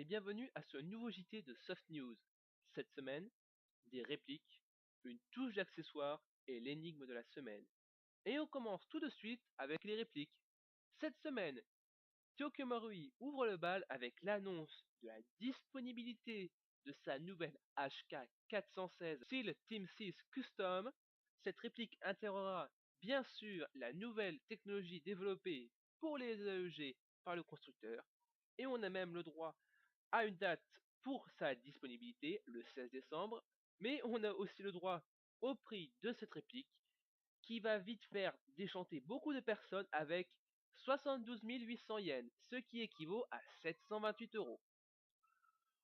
bienvenue à ce nouveau JT de Soft News. Cette semaine, des répliques, une touche d'accessoire et l'énigme de la semaine. Et on commence tout de suite avec les répliques. Cette semaine, Tokyo Marui ouvre le bal avec l'annonce de la disponibilité de sa nouvelle HK 416 Steel Team 6 Custom. Cette réplique intégrera bien sûr la nouvelle technologie développée pour les AEG par le constructeur. Et on a même le droit à une date pour sa disponibilité, le 16 décembre, mais on a aussi le droit au prix de cette réplique qui va vite faire déchanter beaucoup de personnes avec 72 800 yens, ce qui équivaut à 728 euros.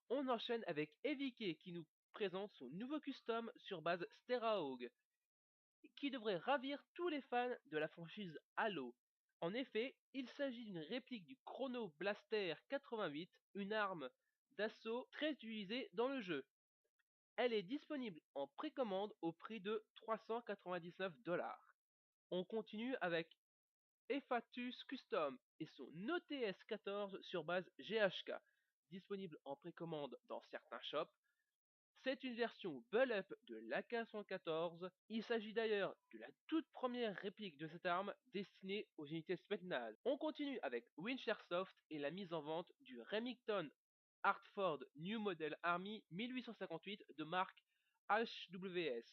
On enchaîne avec Evike qui nous présente son nouveau custom sur base Steraog, qui devrait ravir tous les fans de la franchise Halo. En effet, il s'agit d'une réplique du Chrono Blaster 88, une arme d'assaut très utilisée dans le jeu. Elle est disponible en précommande au prix de 399 $. On continue avec Ephatus Custom et son OTS 14 sur base GHK, disponible en précommande dans certains shops. C'est une version Bull-Up de l'AK-114. Il s'agit d'ailleurs de la toute première réplique de cette arme destinée aux unités Spetsnaz. On continue avec Winchester-Soft et la mise en vente du Remington Hartford New Model Army 1858 de marque HWS.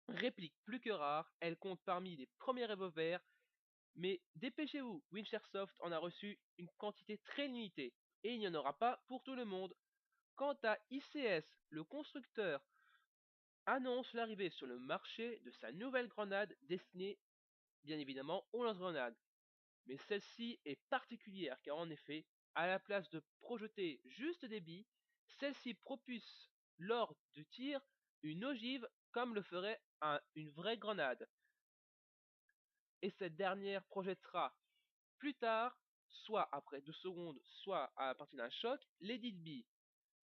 Réplique plus que rare, elle compte parmi les premiers revolvers, mais dépêchez-vous, Winchester-Soft en a reçu une quantité très limitée, et il n'y en aura pas pour tout le monde. Quant à ICS, le constructeur annonce l'arrivée sur le marché de sa nouvelle grenade destinée bien évidemment aux lance-grenades. Mais celle-ci est particulière car en effet, à la place de projeter juste des billes, celle-ci propulse lors de tir une ogive comme le ferait une vraie grenade. Et cette dernière projettera plus tard, soit après 2 secondes, soit à partir d'un choc, les dites billes.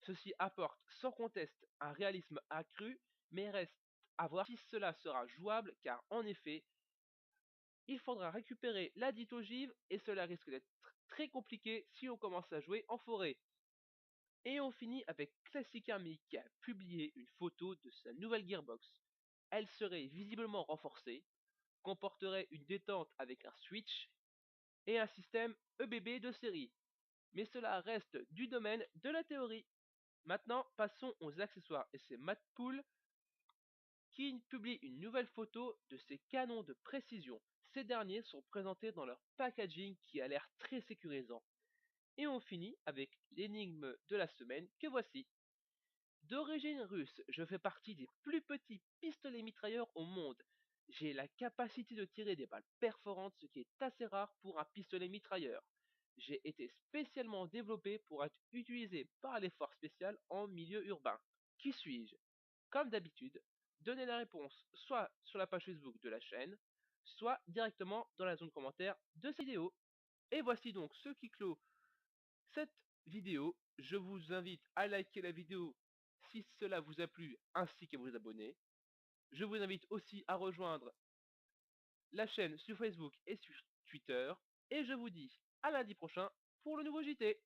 Ceci apporte sans conteste un réalisme accru, mais reste à voir si cela sera jouable car en effet, il faudra récupérer la dite ogive et cela risque d'être très compliqué si on commence à jouer en forêt. Et on finit avec Classic Army qui a publié une photo de sa nouvelle gearbox. Elle serait visiblement renforcée, comporterait une détente avec un switch et un système EBB de série. Mais cela reste du domaine de la théorie. Maintenant, passons aux accessoires et c'est Matpool qui publie une nouvelle photo de ses canons de précision. Ces derniers sont présentés dans leur packaging qui a l'air très sécurisant. Et on finit avec l'énigme de la semaine que voici. D'origine russe, je fais partie des plus petits pistolets mitrailleurs au monde. J'ai la capacité de tirer des balles perforantes, ce qui est assez rare pour un pistolet mitrailleur. J'ai été spécialement développé pour être utilisé par les forces spéciales en milieu urbain. Qui suis-je? Comme d'habitude, donnez la réponse soit sur la page Facebook de la chaîne, soit directement dans la zone commentaire de cette vidéo. Et voici donc ce qui clôt cette vidéo. Je vous invite à liker la vidéo si cela vous a plu, ainsi qu'à vous abonner. Je vous invite aussi à rejoindre la chaîne sur Facebook et sur Twitter. Et je vous dis à lundi prochain pour le nouveau JT.